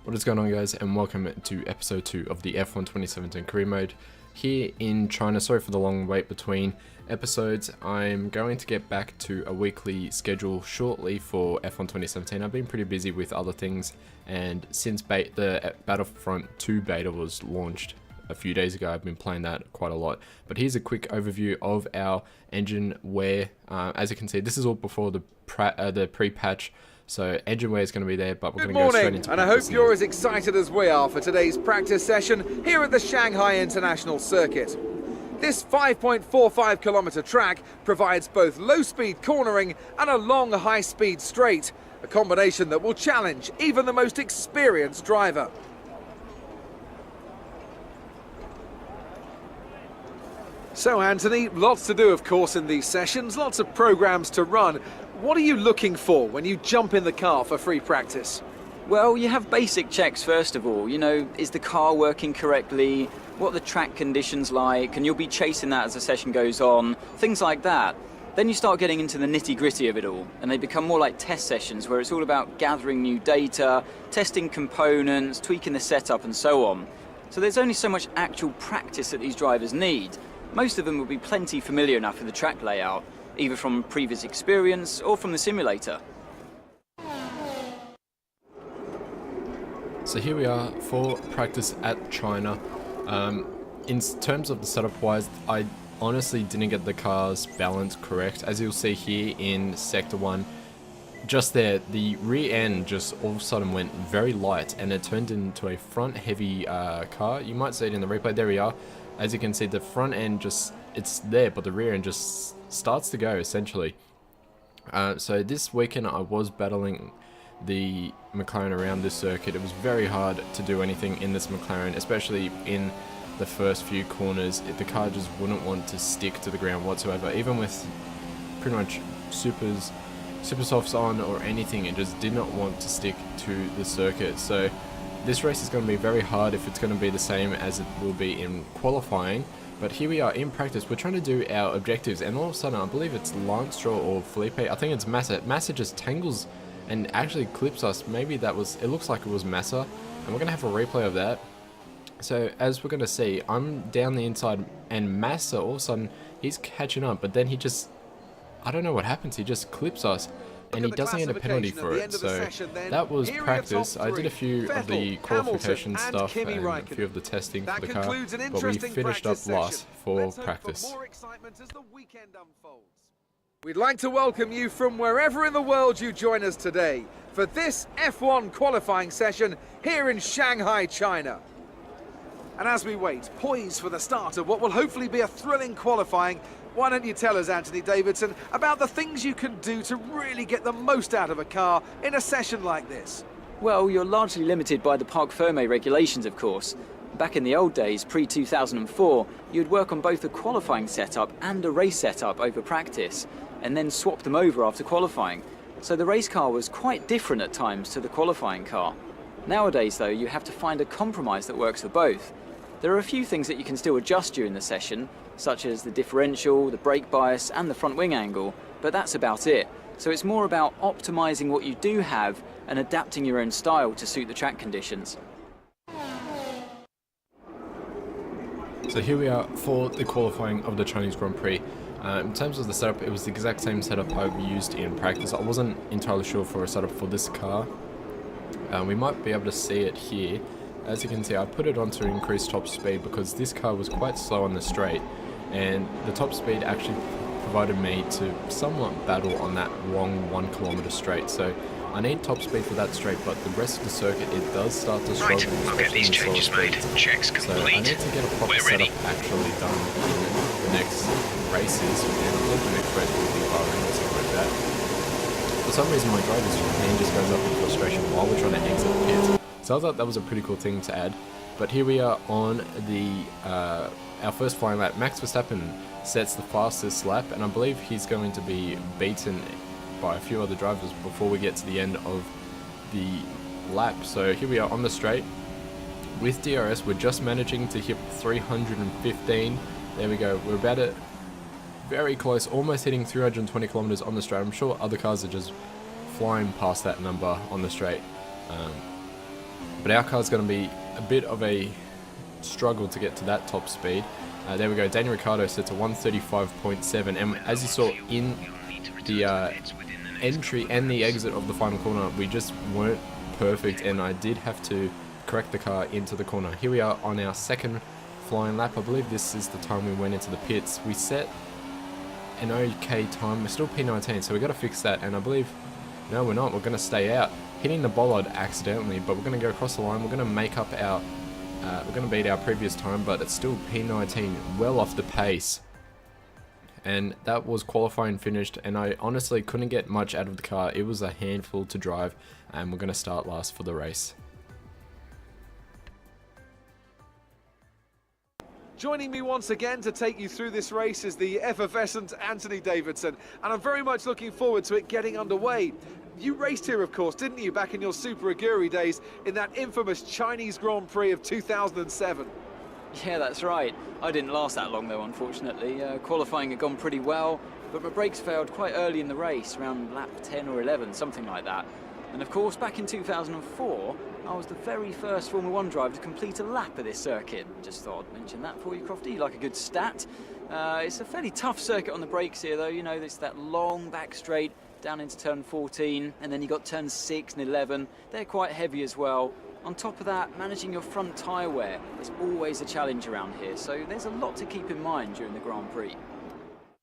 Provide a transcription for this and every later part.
What is going on, guys, and welcome to episode 2 of the F1 2017 career mode here in China. Sorry for the long wait between episodes. I'm going to get back to a weekly schedule shortly for F1 2017. I've been pretty busy with other things, and since the Battlefront 2 beta was launched a few days ago, I've been playing that quite a lot. But here's a quick overview of our engine wear. As you can see, this is all before the pre-patch. So engine wear is going to be there, but we're going to go straight into practice. Good morning, and I hope you're as excited as we are for today's practice session here at the Shanghai International Circuit. This 5.45 kilometre track provides both low-speed cornering and a long high-speed straight, a combination that will challenge even the most experienced driver. So Anthony, lots to do of course in these sessions, lots of programs to run. What are you looking for when you jump in the car for free practice? Well, you have basic checks first of all. You know, is the car working correctly? What are the track conditions like? And you'll be chasing that as the session goes on. Things like that. Then you start getting into the nitty-gritty of it all, and they become more like test sessions where it's all about gathering new data, testing components, tweaking the setup and so on. So there's only so much actual practice that these drivers need. Most of them will be plenty familiar enough with the track layout, either from previous experience or from the simulator. So here we are for practice at China. In terms of the setup wise, I honestly didn't get the car's balance correct. As you'll see here in Sector 1, just there, the rear end just all of a sudden went very light and it turned into a front heavy car. You might see it in the replay. There we are. As you can see, the front end just, it's there, but the rear end just starts to go essentially. So this weekend I was battling the McLaren around this circuit. It was very hard to do anything in this McLaren, especially in the first few corners. The car just wouldn't want to stick to the ground whatsoever, even with pretty much super softs on or anything. It just did not want to stick to the circuit. So this race is going to be very hard if it's going to be the same as it will be in qualifying. But here we are in practice. We're trying to do our objectives, and all of a sudden I believe it's Lance Stroll or Felipe. I think it's Massa. Massa just tangles and actually clips us. Maybe that was, it looks like it was Massa, and we're going to have a replay of that. So as we're going to see, I'm down the inside and Massa, all of a sudden he's catching up, but then he just, I don't know what happens, he just clips us. And he doesn't get a penalty for it, so that was practice. I did a few of the qualification stuff and a few of the testing for the car, but we finished up last for practice. We'd like to welcome you from wherever in the world you join us today for this F1 qualifying session here in Shanghai, China. And as we wait, poised for the start of what will hopefully be a thrilling qualifying, why don't you tell us, Anthony Davidson, about the things you can do to really get the most out of a car in a session like this? Well, you're largely limited by the Parc Fermé regulations, of course. Back in the old days, pre-2004, you'd work on both a qualifying setup and a race setup over practice, and then swap them over after qualifying. So the race car was quite different at times to the qualifying car. Nowadays, though, you have to find a compromise that works for both. There are a few things that you can still adjust during the session, such as the differential, the brake bias and the front wing angle, but that's about it. So it's more about optimizing what you do have and adapting your own style to suit the track conditions. So here we are for the qualifying of the Chinese Grand Prix. In terms of the setup, it was the exact same setup I've used in practice. I wasn't entirely sure for a setup for this car. We might be able to see it here. As you can see, I put it on to increase top speed because this car was quite slow on the straight, and the top speed actually provided me to somewhat battle on that long 1 kilometer straight. So I need top speed for that straight, but the rest of the circuit, it does start to struggle. Right, I'll get these changes made. Checks complete. So I need to get a proper setup actually done in the next races, and I think the next race will be Bahrain or something like that. For some reason my driver's hand just goes up in frustration while we're trying to exit the pit. So I thought that was a pretty cool thing to add. But here we are on the our first flying lap. Max Verstappen sets the fastest lap, and I believe he's going to be beaten by a few other drivers before we get to the end of the lap. So here we are on the straight. With DRS, we're just managing to hit 315. There we go. We're about at very close, almost hitting 320 kilometers on the straight. I'm sure other cars are just flying past that number on the straight. But our car's going to be a bit of a struggle to get to that top speed. There we go, Daniel Ricciardo set to 135.7, and as you saw in the entry and the exit of the final corner, we just weren't perfect, and I did have to correct the car into the corner. Here we are on our second flying lap. I believe this is the time we went into the pits. We set an okay time. We're still P19, so we got to fix that, and I believe, no, we're not. We're going to stay out, hitting the bollard accidentally, but we're going to go across the line. We're going to make up our we're going to beat our previous time, but it's still P19, well off the pace. And that was qualifying finished, and I honestly couldn't get much out of the car. It was a handful to drive, and we're going to start last for the race. Joining me once again to take you through this race is the effervescent Anthony Davidson, and I'm very much looking forward to it getting underway. You raced here, of course, didn't you, back in your Super Aguri days in that infamous Chinese Grand Prix of 2007? Yeah, that's right. I didn't last that long though, unfortunately. Qualifying had gone pretty well, but my brakes failed quite early in the race, around lap 10 or 11, something like that. And of course, back in 2004, I was the very first Formula 1 driver to complete a lap of this circuit. Just thought I'd mention that for you, Crofty. You like a good stat. It's a fairly tough circuit on the brakes here, though. You know, it's that long back straight down into turn 14, and then you got turn 6 and 11. They're quite heavy as well. On top of that, managing your front tyre wear is always a challenge around here, so there's a lot to keep in mind during the Grand Prix.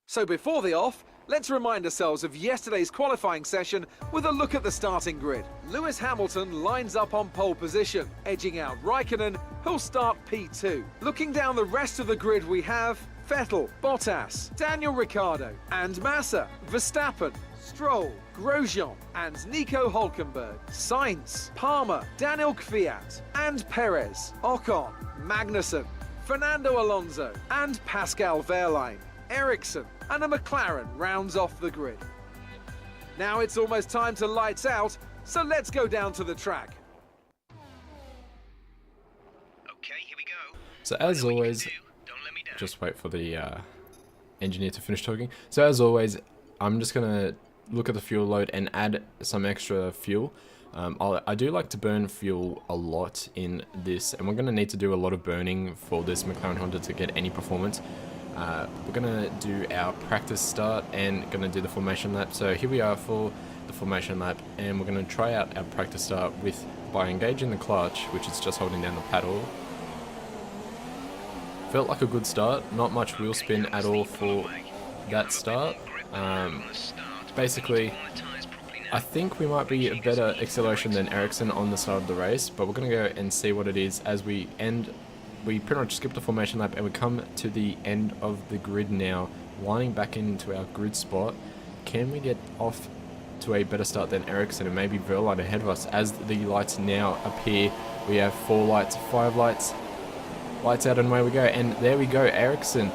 So before the off, let's remind ourselves of yesterday's qualifying session with a look at the starting grid. Lewis Hamilton lines up on pole position, edging out Raikkonen, who'll start P2. Looking down the rest of the grid, we have Vettel, Bottas, Daniel Ricciardo and Massa, Verstappen, Stroll, Grosjean and Nico Hülkenberg, Sainz, Palmer, Daniel Kvyat and Perez, Ocon, Magnussen, Fernando Alonso and Pascal Wehrlein, Ericsson and a McLaren rounds off the grid. Now it's almost time to lights out, so let's go down to the track. Okay, here we go. So as always, just wait for the engineer to finish talking. So as always, I'm just going to look at the fuel load and add some extra fuel. I do like to burn fuel a lot in this, and we're going to need to do a lot of burning for this McLaren Honda to get any performance. We're going to do our practice start and going to do the formation lap. So here we are for the formation lap, and we're going to try out our practice start by engaging the clutch, which is just holding down the paddle. Felt like a good start, not much wheel spin at all for that start. Basically, I think we might be a better acceleration than Ericsson on the start of the race, but we're going to go and see what it is as we end. We pretty much skip the formation lap and we come to the end of the grid now, lining back into our grid spot. Can we get off to a better start than Ericsson and maybe Wehrlein ahead of us as the lights now appear? We have 4 lights, 5 lights, lights out and away we go, and there we go, Ericsson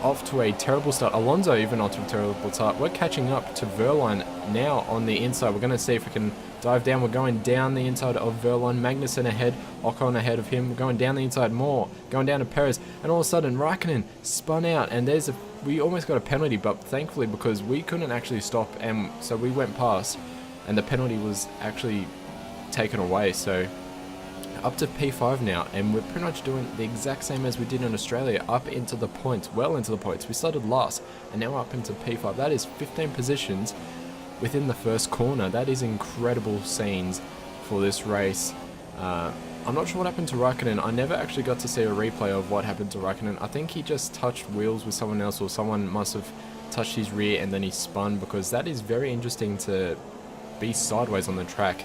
off to a terrible start. Alonso even off to a terrible start. We're catching up to Wehrlein now on the inside. We're going to see if we can dive down. We're going down the inside of Wehrlein. Magnussen ahead, Ocon ahead of him. We're going down the inside more, going down to Perez, and all of a sudden Raikkonen spun out, and we almost got a penalty, but thankfully because we couldn't actually stop, and so we went past, and the penalty was actually taken away. So up to P5 now, and we're pretty much doing the exact same as we did in Australia, up into the points, well into the points. We started last, and now up into P5. That is 15 positions within the first corner. That is incredible scenes for this race. I'm not sure what happened to Raikkonen. I never actually got to see a replay of what happened to Raikkonen. I think he just touched wheels with someone else, or someone must have touched his rear and then he spun, because that is very interesting to be sideways on the track.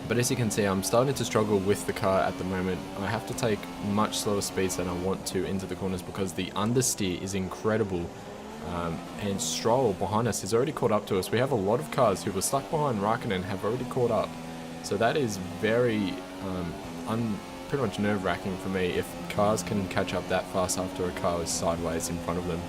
But as you can see, I'm starting to struggle with the car at the moment. I have to take much slower speeds than I want to into the corners because the understeer is incredible. And Stroll behind us has already caught up to us. We have a lot of cars who were stuck behind Raikkonen have already caught up. So that is very, pretty much nerve-wracking for me if cars can catch up that fast after a car is sideways in front of them.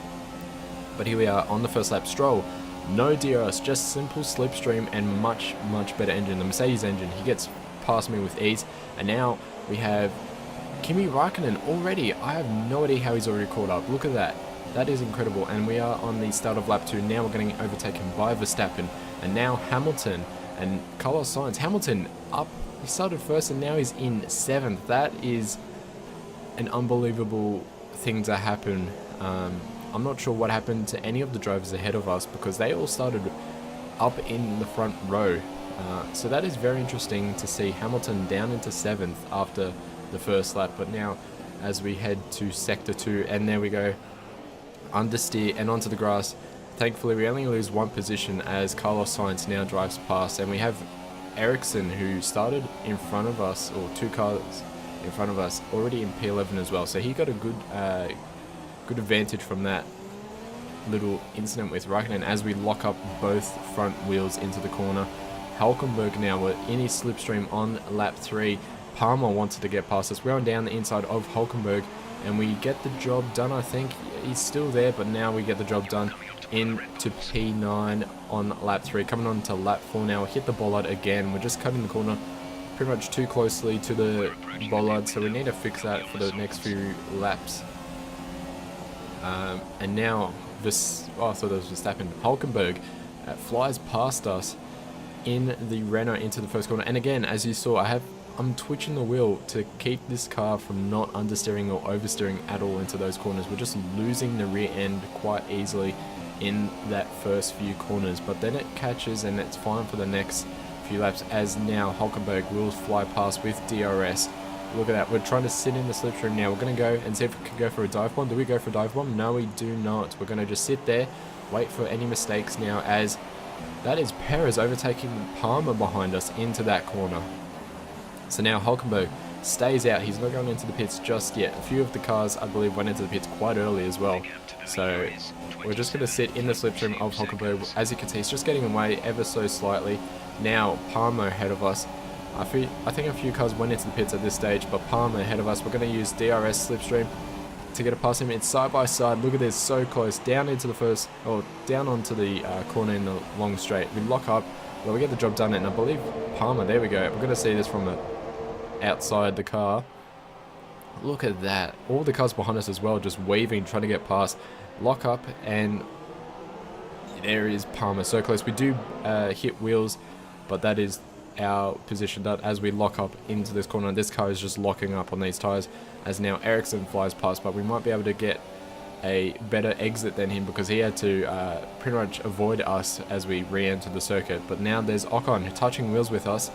But here we are on the first lap. Stroll, no DRS, just simple slipstream and much better engine. The Mercedes engine, he gets past me with ease. And now we have Kimi Raikkonen already. I have no idea how he's already caught up. Look at that. That is incredible. And we are on the start of lap 2. Now we're getting overtaken by Verstappen. And now Hamilton And Carlos Sainz, Hamilton up, he started first and now he's in 7th. That is an unbelievable thing to happen. I'm not sure what happened to any of the drivers ahead of us because they all started up in the front row. So that is very interesting to see Hamilton down into 7th after the first lap. But now as we head to sector 2, and there we go, understeer and onto the grass. Thankfully we only lose 1 position as Carlos Sainz now drives past, and we have Ericsson who started in front of us, or 2 cars in front of us, already in P11 as well. So he got a good advantage from that little incident with Raikkonen as we lock up both front wheels into the corner. Hulkenberg now, we're in his slipstream on lap 3. Palmer wanted to get past us. We're on down the inside of Hulkenberg and we get the job done. I think he's still there, but now we get the job done into P9 on lap 3. Coming on to lap 4 now. Hit the bollard again. We're just cutting the corner pretty much too closely to the bollard, so we need to fix that for the next few laps. And now this, I thought it was Verstappen. Hulkenberg flies past us in the Renault into the first corner. And again, as you saw, I'm twitching the wheel to keep this car from not understeering or oversteering at all into those corners. We're just losing the rear end quite easily in that first few corners, but then it catches and it's fine for the next few laps, as now Hulkenberg will fly past with DRS. Look at that, we're trying to sit in the slipstream now. We're going to go and see if we can go for a dive bomb. Do we go for a dive bomb? No, we do not. We're going to just sit there, wait for any mistakes now, as that is Perez overtaking Palmer behind us into that corner. So now Hulkenberg stays out. He's not going into the pits just yet. A few of the cars, I believe, went into the pits quite early as well. So we're just going to sit in the slipstream of Hulkenberg. As you can see, he's just getting away ever so slightly. Now Palmer ahead of us. I think a few cars went into the pits at this stage, but Palmer ahead of us. We're going to use DRS slipstream to get it past him. It's side by side. Look at this, so close. Down into the first, or down onto the corner in the long straight. We lock up, but we get the job done. And I believe Palmer, there we go. We're going to see this from the outside the car. Look at that. All the cars behind us as well, just weaving, trying to get past. Lock up, and there is Palmer, so close. We do hit wheels, but that is our position done as we lock up into this corner. This car is just locking up on these tires as now Ericsson flies past, but we might be able to get a better exit than him because he had to pretty much avoid us as we re-enter the circuit. But now there's Ocon touching wheels with us.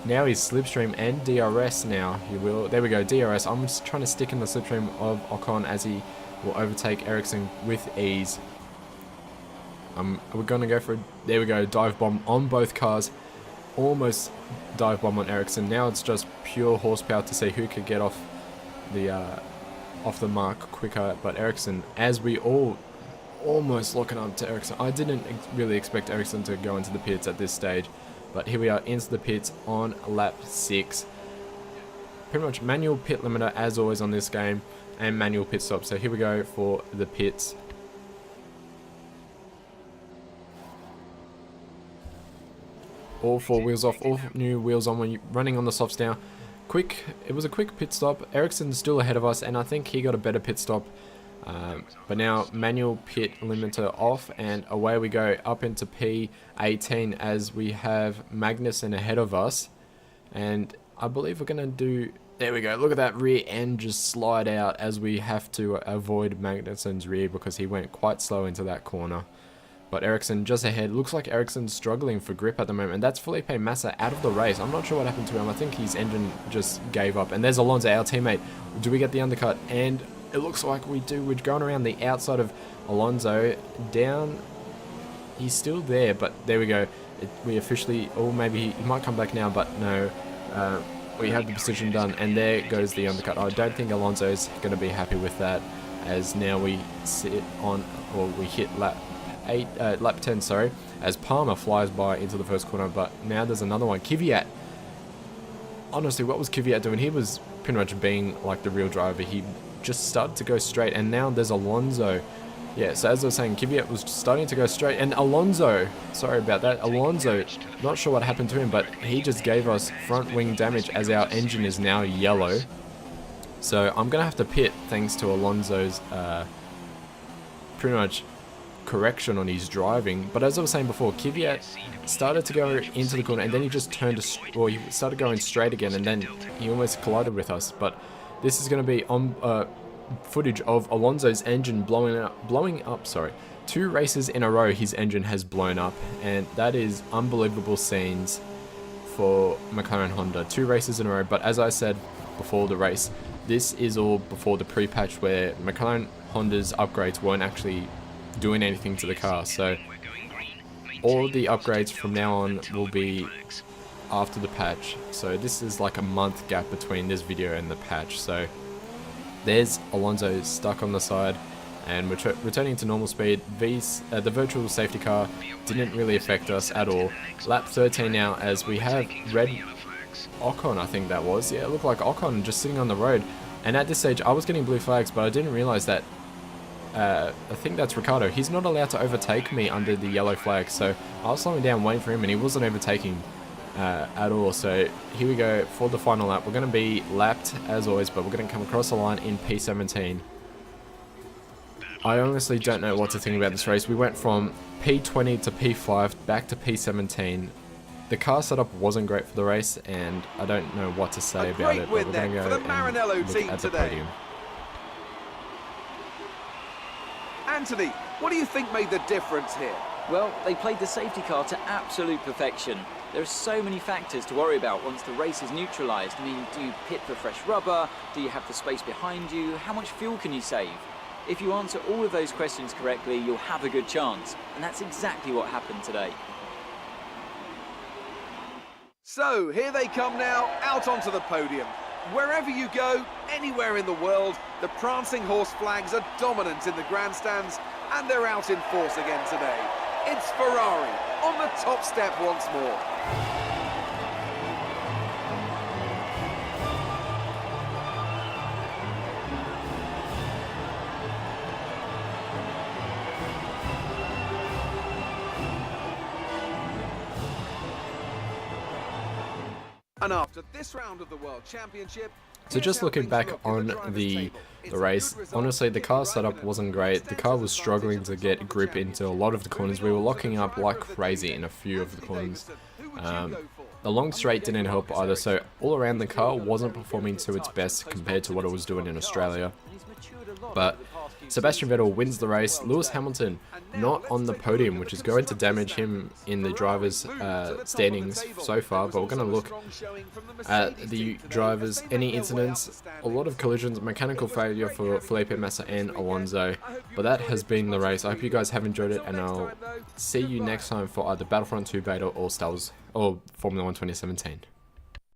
Now he's slipstream and DRS now. He will, there we go, DRS. I'm just trying to stick in the slipstream of Ocon as he will overtake Ericsson with ease. We're going to go for, there we go, dive bomb on both cars. Almost dive bomb on Ericsson. Now it's just pure horsepower to see who could get off the mark quicker. But Ericsson, as we all almost locking up to Ericsson. I didn't really expect Ericsson to go into the pits at this stage. But here we are into the pits on lap 6. Pretty much manual pit limiter as always on this game, and manual pit stop. So here we go for the pits. All 4 wheels off, all new wheels on when you're running on the softs now. It was a quick pit stop. Ericsson's still ahead of us, and I think he got a better pit stop. But now manual pit limiter off, and away we go up into P18 as we have Magnussen ahead of us. And I believe we're going to do, there we go, look at that rear end just slide out as we have to avoid Magnussen's rear because he went quite slow into that corner. But Ericsson just ahead. Looks like Ericsson's struggling for grip at the moment. And that's Felipe Massa out of the race. I'm not sure what happened to him. I think his engine just gave up. And there's Alonso, our teammate. Do we get the undercut? And it looks like we do. We're going around the outside of Alonso. Down. He's still there, but there we go. We officially, or maybe he might come back now, but no. We have the position done, and there goes the undercut. I don't think Alonso's going to be happy with that, as now we sit on, or we hit lap 10, sorry, as Palmer flies by into the first corner. But now there's another one. Kvyat. Honestly, what was Kvyat doing? He was pretty much being like the real driver. He just started to go straight, and now there's Alonso. Yeah, so as I was saying, Kvyat was starting to go straight, and Alonso, sorry about that, Alonso, not sure what happened to him, but he just gave us front wing damage as our engine is now yellow. So I'm going to have to pit thanks to Alonso's pretty much correction on his driving. But as I was saying before, Kvyat started to go into the corner and then he just turned, he started going straight again, and then he almost collided with us. But this is going to be on footage of Alonso's engine blowing up. Sorry, 2 races in a row his engine has blown up, and that is unbelievable scenes for McLaren Honda. 2 races in a row. But as I said before the race, this is all before the pre-patch where McLaren Honda's upgrades weren't actually doing anything to the car. So all the upgrades from now on will be after the patch. So this is like a month gap between this video and the patch. So there's Alonso stuck on the side and we're returning to normal speed. The virtual safety car didn't really affect us at all. Lap 13 now, as we have red Ocon, I think that was. Yeah, it looked like Ocon just sitting on the road. And at this stage, I was getting blue flags, but I didn't realize that I think that's Ricardo. He's not allowed to overtake me under the yellow flag, so I was slowing down waiting for him and he wasn't overtaking at all. So here we go for the final lap. We're going to be lapped as always, but we're going to come across the line in P17. I honestly don't know what to think about this race. We went from P20 to P5 back to P17. The car setup wasn't great for the race, and I don't know what to say about it, but we're going to go and look at the podium. Anthony, what do you think made the difference here? Well, they played the safety car to absolute perfection. There are so many factors to worry about once the race is neutralised. I mean, do you pit for fresh rubber? Do you have the space behind you? How much fuel can you save? If you answer all of those questions correctly, you'll have a good chance. And that's exactly what happened today. So, here they come now, out onto the podium. Wherever you go, anywhere in the world, the prancing horse flags are dominant in the grandstands, and they're out in force again today. It's Ferrari on the top step once more. And after this round of the World Championship... So just looking back on the race, honestly the car setup wasn't great. The car was struggling to get grip into a lot of the corners. We were locking up like crazy in a few of the corners. The long straight didn't help either, so all around the car wasn't performing to its best compared to what it was doing in Australia. But Sebastian Vettel wins the race. Lewis Hamilton not on the podium, which is going to damage him in the drivers' standings so far. But we're going to look at the drivers. Any incidents, a lot of collisions, mechanical failure for Felipe Massa and Alonso. But that has been the race. I hope you guys have enjoyed it, and I'll see you next time for either Battlefront 2 Beta or Formula 1 2017.